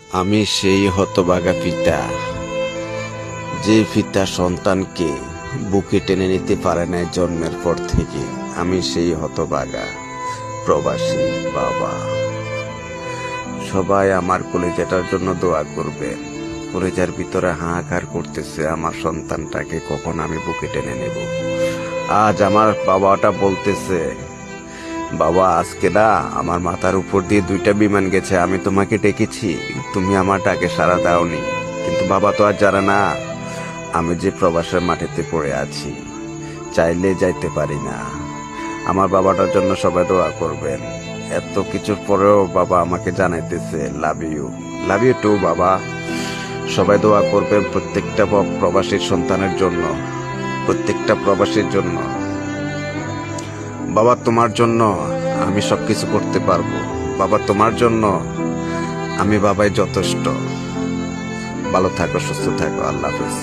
আমি সেই হতভাগা পিতা, যে পিতা সন্তানকে বুকে টেনে নিতে পারে না জন্মের পর থেকে। আমি সেই হতভাগা প্রবাসী বাবা। সবাই আমার কলেজাটার জন্য দোয়া করবেন। কলেজার ভিতরে হাহাকার করতেছে আমার সন্তানটাকে কখন আমি বুকে টেনে নেব। আজ আমার বাবাটা বলতেছে, বাবা আজকে না আমার মাথার উপর দিয়ে 2টা বিমান গেছে, আমি তোমাকে ডেকেছি, তুমি আমার ডাকে সাড়া দাওনি। কিন্তু বাবা তো আর জানে না আমি যে প্রবাসের মাটিতে পড়ে আছি, চাইলে যাইতে পারি না। আমার বাবাটার জন্য সবাই দোয়া করবেন। এত কিছুর পরেও বাবা আমাকে জানাইতেছে লাভ ইউ টু বাবা। সবাই দোয়া করবেন প্রত্যেকটা প্রবাসীর সন্তানের জন্য, প্রত্যেকটা প্রবাসীর জন্য। বাবা তোমার জন্য আমি সবকিছু করতে পারবো। বাবা তোমার জন্য আমি বাবাই যথেষ্ট। ভালো থাকো, সুস্থ থাকো, আল্লাহ হাফেজ।